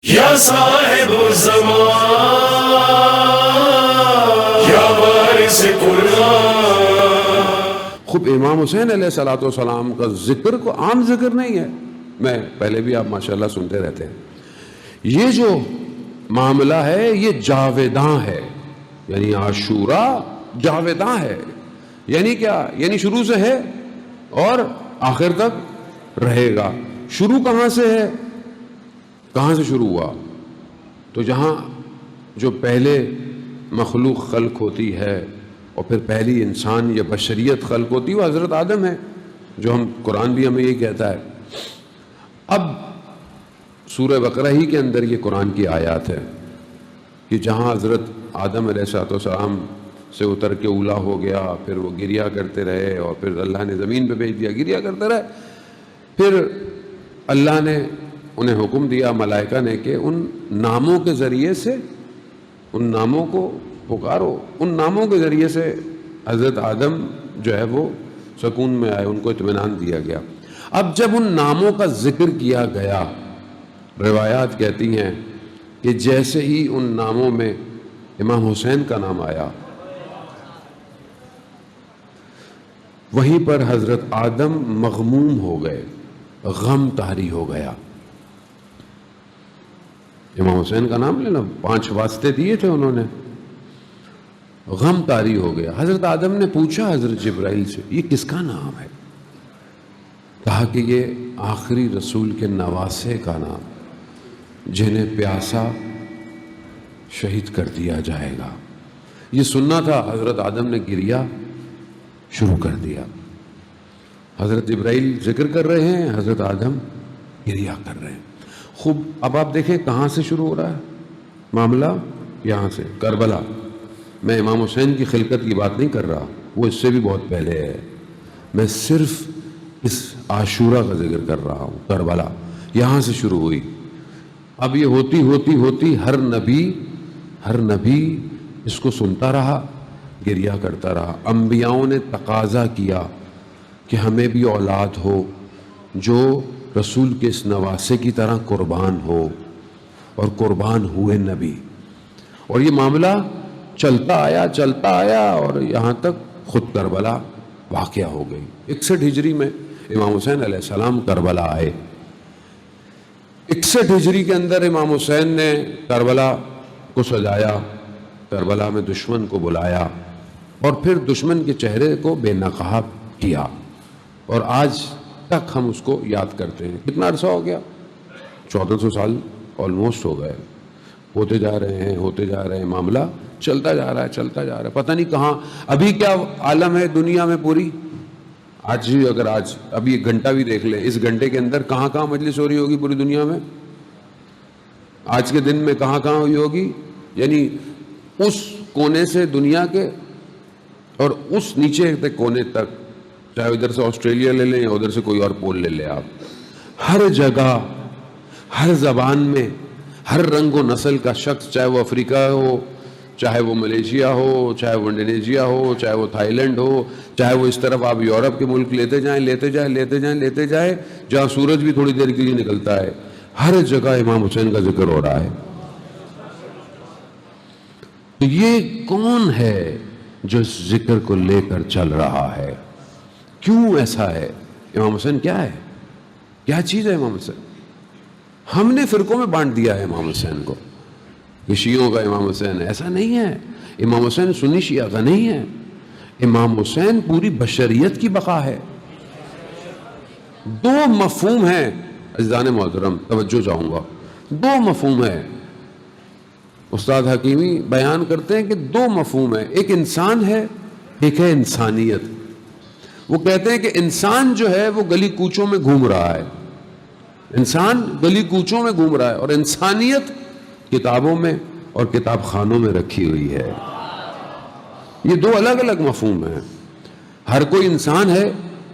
یا صاحب الزمان یا وارث قرآن. خب امام حسین علیہ الصلوۃ والسلام کا ذکر کو عام ذکر نہیں ہے، میں پہلے بھی آپ ماشاءاللہ سنتے رہتے ہیں. یہ جو معاملہ ہے یہ جاویداں ہے، یعنی عاشوراء جاویداں ہے. یعنی کیا؟ یعنی شروع سے ہے اور آخر تک رہے گا. شروع کہاں سے ہے؟ کہاں سے شروع ہوا؟ تو جہاں جو پہلے مخلوق خلق ہوتی ہے اور پھر پہلی انسان یا بشریت خلق ہوتی ہے وہ حضرت آدم ہے، جو ہم قرآن بھی ہمیں یہ کہتا ہے. اب سورہ بقرہ ہی کے اندر یہ قرآن کی آیات ہے کہ جہاں حضرت آدم علیہ السلام سے اتر کے اولا ہو گیا، پھر وہ گریا کرتے رہے اور پھر اللہ نے زمین پہ بھیج دیا، گریا کرتے رہے. پھر اللہ نے انہیں حکم دیا ملائکہ نے کہ ان ناموں کے ذریعے سے ان ناموں کو پکارو. ان ناموں کے ذریعے سے حضرت آدم جو ہے وہ سکون میں آئے، ان کو اطمینان دیا گیا. اب جب ان ناموں کا ذکر کیا گیا، روایات کہتی ہیں کہ جیسے ہی ان ناموں میں امام حسین کا نام آیا، وہیں پر حضرت آدم مغموم ہو گئے، غم طاری ہو گیا. امام حسین کا نام لینا، 5 واسطے دیے تھے انہوں نے، غم طاری ہو گیا. حضرت آدم نے پوچھا حضرت جبرائیل سے یہ کس کا نام ہے؟ کہا کہ یہ آخری رسول کے نواسے کا نام، جنہیں پیاسا شہید کر دیا جائے گا. یہ سننا تھا. حضرت آدم نے گریا شروع کر دیا. حضرت جبرائیل ذکر کر رہے ہیں، حضرت آدم گریا کر رہے ہیں. خوب اب آپ دیکھیں کہاں سے شروع ہو رہا ہے معاملہ؟ یہاں سے، کربلا. میں امام حسین کی خلقت کی بات نہیں کر رہا، وہ اس سے بھی بہت پہلے ہے. میں صرف اس عاشورہ کا ذکر کر رہا ہوں. کربلا یہاں سے شروع ہوئی. اب یہ ہوتی ہوتی ہوتی ہر نبی اس کو سنتا رہا، گریا کرتا رہا. انبیاؤں نے تقاضا کیا کہ ہمیں بھی اولاد ہو جو رسول کے اس نواسے کی طرح قربان ہو، اور قربان ہوئے نبی. اور یہ معاملہ چلتا آیا اور یہاں تک خود کربلا واقعہ ہو گئی. 61 ہجری میں امام حسین علیہ السلام کربلا آئے. 61 ہجری کے اندر امام حسین نے کربلا کو سجایا، کربلا میں دشمن کو بلایا اور پھر دشمن کے چہرے کو بے نقاب کیا. اور آج تک ہم اس کو یاد کرتے ہیں. کتنا عرصہ ہو گیا؟ 1400 سال آلموسٹ ہو گئے. ہوتے جا رہے ہیں، معاملہ چلتا جا رہا ہے. پتہ نہیں کہاں ابھی کیا عالم ہے دنیا میں پوری. آج ابھی 1 گھنٹہ بھی دیکھ لیں، اس گھنٹے کے اندر کہاں مجلس ہو رہی ہوگی پوری دنیا میں. آج کے دن میں کہاں ہوئی ہوگی. یعنی اس کونے سے دنیا کے اور اس نیچے تک کونے تک، چاہے ادھر سے آسٹریلیا لے لیں یا ادھر سے کوئی اور پول لے لیں آپ، ہر جگہ، ہر زبان میں، ہر رنگ و نسل کا شخص، چاہے وہ افریقہ ہو، چاہے وہ ملیشیا ہو، چاہے وہ انڈونیشیا ہو، چاہے وہ تھائی لینڈ ہو، چاہے وہ اس طرف آپ یورپ کے ملک لیتے جائیں جہاں سورج بھی تھوڑی دیر کے لیے نکلتا ہے، ہر جگہ امام حسین کا ذکر ہو رہا ہے. تو یہ کون ہے جو اس ذکر کو لے کر چل رہا ہے؟ کیوں ایسا ہے؟ امام حسین کیا ہے؟ کیا چیز ہے امام حسین؟ ہم نے فرقوں میں بانٹ دیا ہے امام حسین کو کہ شیعوں کا امام حسین. ایسا نہیں ہے. امام حسین سنی شیعہ کا نہیں ہے. امام حسین پوری بشریت کی بقا ہے. 2 مفہوم ہیں عزیزان محترم، توجہ چاہوں گا. 2 مفہوم ہیں. استاد حکیمی بیان کرتے ہیں کہ 2 مفہوم ہیں. ایک انسان ہے، ایک ہے انسانیت. وہ کہتے ہیں کہ انسان جو ہے وہ گلی کوچوں میں گھوم رہا ہے، انسان گلی کوچوں میں گھوم رہا ہے، اور انسانیت کتابوں میں اور کتاب خانوں میں رکھی ہوئی ہے. یہ 2 الگ الگ مفہوم ہیں. ہر کوئی انسان ہے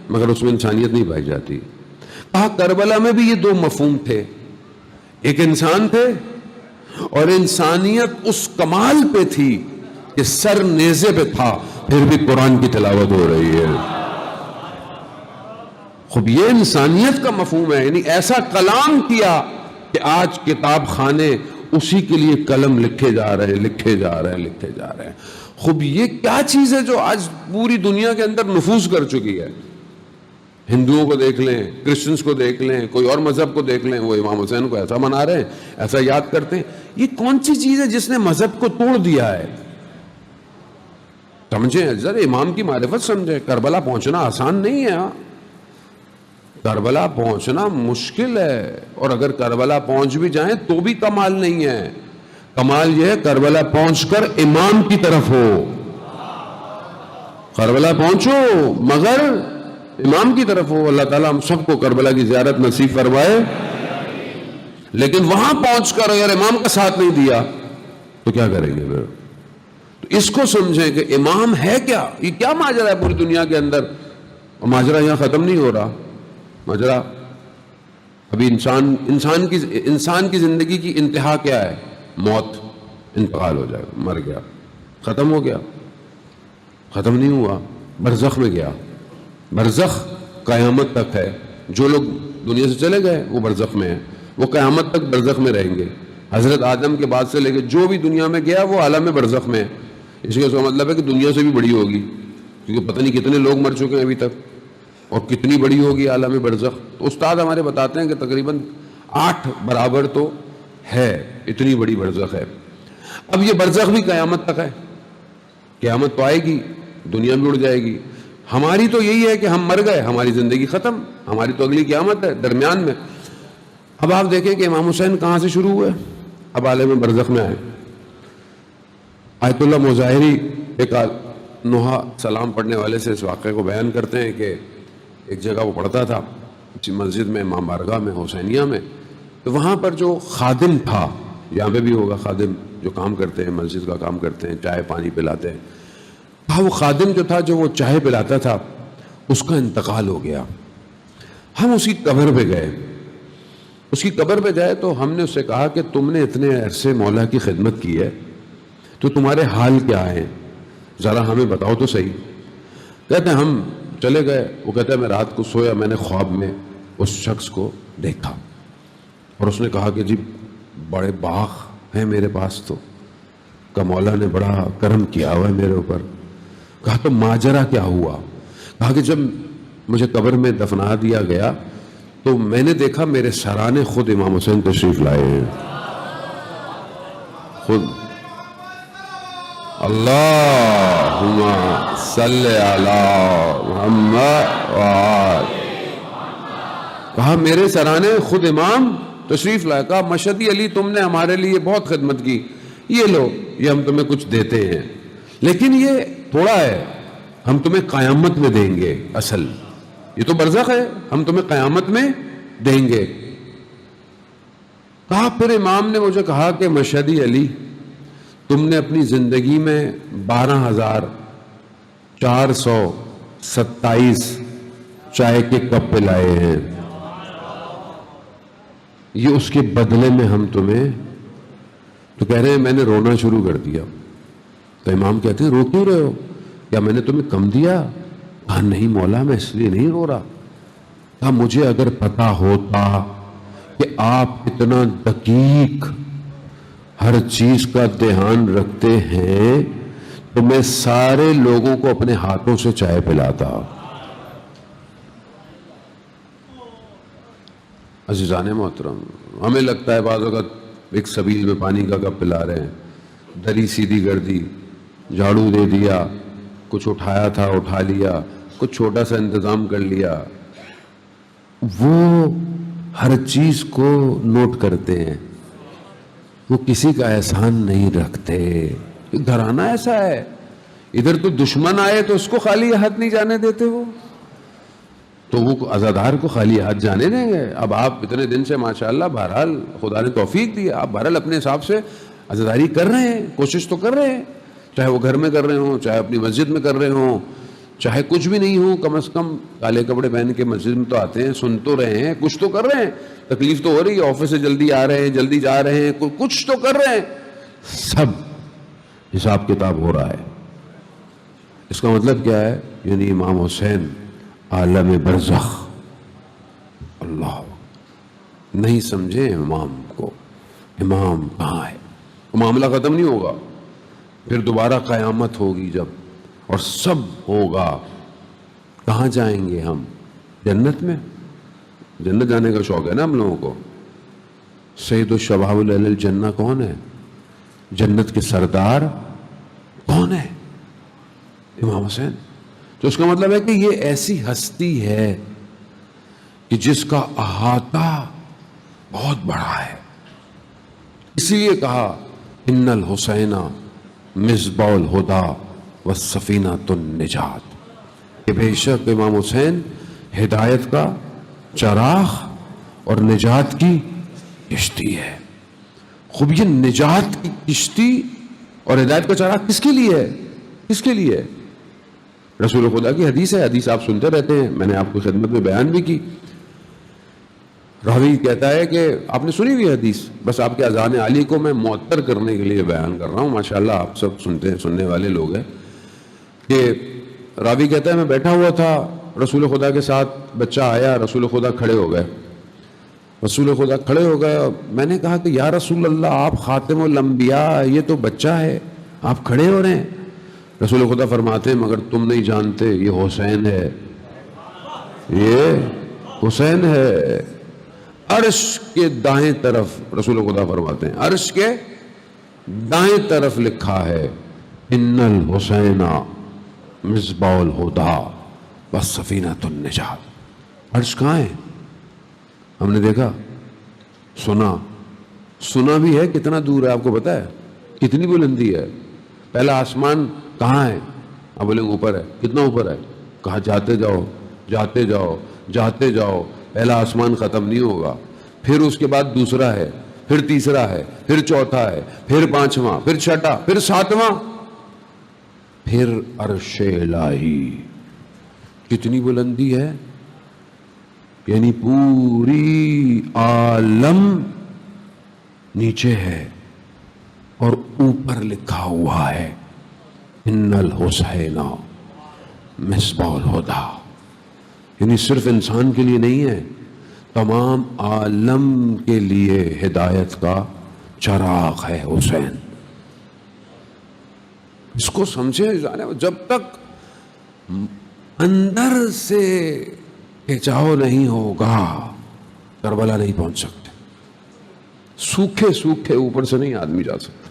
مگر اس میں انسانیت نہیں پائی جاتی. کہا کربلا میں بھی یہ 2 مفہوم تھے. ایک انسان تھے اور انسانیت اس کمال پہ تھی کہ سر نیزے پہ تھا پھر بھی قرآن کی تلاوت ہو رہی ہے. خب یہ انسانیت کا مفہوم ہے. یعنی ایسا کلام کیا کہ آج کتاب خانے اسی کے لیے قلم لکھے جا رہے ہیں. خوب یہ کیا چیز ہے جو آج پوری دنیا کے اندر نفوذ کر چکی ہے؟ ہندوؤں کو دیکھ لیں، کرسچنس کو دیکھ لیں، کوئی اور مذہب کو دیکھ لیں، وہ امام حسین کو ایسا منا رہے ہیں، ایسا یاد کرتے ہیں. یہ کون سی چیز ہے جس نے مذہب کو توڑ دیا ہے؟ سمجھیں ذرا، امام کی معرفت سمجھیں. کربلا پہنچنا آسان نہیں ہے. کربلا پہنچنا مشکل ہے، اور اگر کربلا پہنچ بھی جائیں تو بھی کمال نہیں ہے. کمال یہ ہے کربلا پہنچ کر امام کی طرف ہو. کربلا پہنچو مگر امام کی طرف ہو. اللہ تعالیٰ ہم سب کو کربلا کی زیارت نصیب فرمائے. لیکن وہاں پہنچ کر اگر امام کا ساتھ نہیں دیا تو کیا کریں گے پھر؟ تو اس کو سمجھیں کہ امام ہے کیا. یہ کیا ماجرا ہے پوری دنیا کے اندر؟ اور ماجرا یہاں ختم نہیں ہو رہا. ماجرا ابھی انسان کی زندگی کی انتہا کیا ہے؟ موت، انتقال ہو جائے، مر گیا، ختم ہو گیا. ختم نہیں ہوا، برزخ میں گیا. برزخ قیامت تک ہے. جو لوگ دنیا سے چلے گئے وہ برزخ میں ہیں، وہ قیامت تک برزخ میں رہیں گے. حضرت آدم کے بعد سے لے کے جو بھی دنیا میں گیا وہ عالم برزخ میں ہے. اس کا مطلب ہے کہ دنیا سے بھی بڑی ہوگی، کیونکہ پتہ نہیں کتنے لوگ مر چکے ہیں ابھی تک، اور کتنی بڑی ہوگی عالم برزخ. تو استاد ہمارے بتاتے ہیں کہ تقریباً 8 برابر تو ہے، اتنی بڑی برزخ ہے. اب یہ برزخ بھی قیامت تک ہے. قیامت تو آئے گی، دنیا بھی اڑ جائے گی. ہماری تو یہی ہے کہ ہم مر گئے، ہماری زندگی ختم، ہماری تو اگلی قیامت ہے درمیان میں. اب آپ دیکھیں کہ امام حسین کہاں سے شروع ہوئے، اب عالم برزخ میں آئے. آیت اللہ مظاہری ایک نوحہ سلام پڑھنے والے سے اس واقعے کو بیان کرتے ہیں کہ ایک جگہ وہ پڑھتا تھا مسجد میں، امام بارگاہ میں، حسینیہ میں. تو وہاں پر جو خادم تھا، یہاں پہ بھی ہوگا خادم جو کام کرتے ہیں، مسجد کا کام کرتے ہیں، چائے پانی پلاتے ہیں. وہ خادم جو تھا، جو وہ چائے پلاتا تھا، اس کا انتقال ہو گیا. ہم اس کی قبر پہ گئے. اس کی قبر پہ گئے تو ہم نے اس سے کہا کہ تم نے اتنے عرصے مولا کی خدمت کی ہے تو تمہارے حال کیا ہیں، ذرا ہمیں بتاؤ تو صحیح. کہتے ہیں ہم چلے گئے. وہ کہتا ہے میں رات کو سویا، میں نے خواب میں اس شخص کو دیکھا اور اس نے کہا کہ جی بڑے باغ ہیں میرے پاس، تو کہ مولا نے بڑا کرم کیا ہوا ہے میرے اوپر. کہا تو ماجرا کیا ہوا؟ کہا کہ جب مجھے قبر میں دفنا دیا گیا تو میں نے دیکھا میرے سرانے خود امام حسین تشریف لائے ہیں. خود. اللہم صلی علی محمد. کہا میرے سرانے خود امام تشریف لائے. کہا مشہدی علی تم نے ہمارے لیے بہت خدمت کی، یہ لو یہ ہم تمہیں کچھ دیتے ہیں، لیکن یہ تھوڑا ہے، ہم تمہیں قیامت میں دیں گے. اصل یہ تو برزخ ہے، ہم تمہیں قیامت میں دیں گے. کہا پھر امام نے مجھے کہا کہ مشہدی علی تم نے اپنی زندگی میں 12,427 چائے کے کپ پلائے ہیں، یہ اس کے بدلے میں ہم تمہیں. تو کہہ رہے ہیں میں نے رونا شروع کر دیا. تو امام کہتے ہیں رو کیوں رہے ہو، کیا میں نے تمہیں کم دیا؟ کہا نہیں مولا میں اس لیے نہیں رو رہا. کہا مجھے اگر پتا ہوتا کہ آپ اتنا دقیق ہر چیز کا دھیان رکھتے ہیں تو میں سارے لوگوں کو اپنے ہاتھوں سے چائے پلاتا. عزیزان محترم، ہمیں لگتا ہے بعض اوقات ایک سبیل میں پانی کا کپ پلا رہے ہیں، دری سیدھی کر دی، جھاڑو دے دیا، کچھ اٹھایا تھا اٹھا لیا، کچھ چھوٹا سا انتظام کر لیا. وہ ہر چیز کو نوٹ کرتے ہیں، وہ کسی کا احسان نہیں رکھتے. گھرانہ ایسا ہے، ادھر تو دشمن آئے تو اس کو خالی ہاتھ نہیں جانے دیتے، وہ تو وہ عزادار کو خالی ہاتھ جانے دیں گے. اب آپ اتنے دن سے ماشاءاللہ بہرحال خدا نے توفیق دی، آپ بہرحال اپنے حساب سے عزاداری کر رہے ہیں، کوشش تو کر رہے ہیں، چاہے وہ گھر میں کر رہے ہوں، چاہے اپنی مسجد میں کر رہے ہوں، چاہے کچھ بھی نہیں ہو، کم از کم کالے کپڑے پہن کے مسجد میں تو آتے ہیں، سن تو رہے ہیں، کچھ تو کر رہے ہیں. تکلیف تو ہو رہی ہے، آفس سے جلدی آ رہے ہیں، جلدی جا رہے ہیں، کچھ تو کر رہے ہیں. سب حساب کتاب ہو رہا ہے. اس کا مطلب کیا ہے؟ یعنی امام حسین عالم برزخ. اللہ نہیں سمجھے امام کو. امام کہاں ہے؟ معاملہ ختم نہیں ہوگا، پھر دوبارہ قیامت ہوگی جب، اور سب ہوگا. کہاں جائیں گے ہم؟ جنت میں. جنت جانے کا شوق ہے نا ہم لوگوں کو. سید الشباب اہل الجنہ کون ہے؟ جنت کے سردار کون ہے؟ امام حسین. تو اس کا مطلب ہے کہ یہ ایسی ہستی ہے کہ جس کا احاطہ بہت بڑا ہے. اسی لیے کہا ان الحسین مصباح الہدی والسفینۃ النجات، کہ بے شک امام حسین ہدایت کا چراغ اور نجات کی کشتی ہے. خوب یہ نجات کی کشتی اور ہدایت کا چراغ کس کے لیے ہے؟ کس کے لیے ہے؟ رسول خدا کی حدیث ہے، حدیث آپ سنتے رہتے ہیں، میں نے آپ کو خدمت میں بیان بھی کی. راوی کہتا ہے کہ آپ نے سنی ہوئی حدیث، بس آپ کے اذان عالی کو میں معطر کرنے کے لیے بیان کر رہا ہوں. ماشاءاللہ آپ سب سنتے ہیں، سننے والے لوگ ہیں. کہ راوی کہتا ہے میں بیٹھا ہوا تھا رسول خدا کے ساتھ، بچہ آیا، رسول خدا کھڑے ہو گئے. رسول خدا کھڑے ہو گئے. میں نے کہا کہ یا رسول اللہ آپ خاتم الانبیاء، یہ تو بچہ ہے، آپ کھڑے ہو رہے ہیں. رسول خدا فرماتے ہیں مگر تم نہیں جانتے یہ حسین ہے، یہ حسین ہے. عرش کے دائیں طرف رسول خدا فرماتے ہیں، عرش کے دائیں طرف لکھا ہے ان الحسین مصباح الہدی والسفینۃ النجات. عرش کہاں ہے؟ ہم نے دیکھا، سنا بھی ہے. کتنا دور ہے آپ کو پتا ہے؟ کتنی بلندی ہے؟ پہلا آسمان کہاں ہے؟ آپ بولیں اوپر ہے. کتنا اوپر ہے؟ کہا جاتے جاؤ جاتے جاؤ جاتے جاؤ، پہلا آسمان ختم نہیں ہوگا. پھر اس کے بعد دوسرا ہے، پھر تیسرا ہے، پھر چوتھا ہے، پھر پانچواں، پھر چھٹا، پھر ساتواں، پھر عرش الہی. کتنی بلندی ہے؟ یعنی پوری عالم نیچے ہے اور اوپر لکھا ہوا ہے ان الحسین مصباح الہدی. یعنی صرف انسان کے لیے نہیں ہے، تمام عالم کے لیے ہدایت کا چراغ ہے حسین. اس کو سمجھے. جب تک اندر سے کھچاؤ نہیں ہوگا کربلا نہیں پہنچ سکتے. سوکھے اوپر سے نہیں آدمی جا سکتا.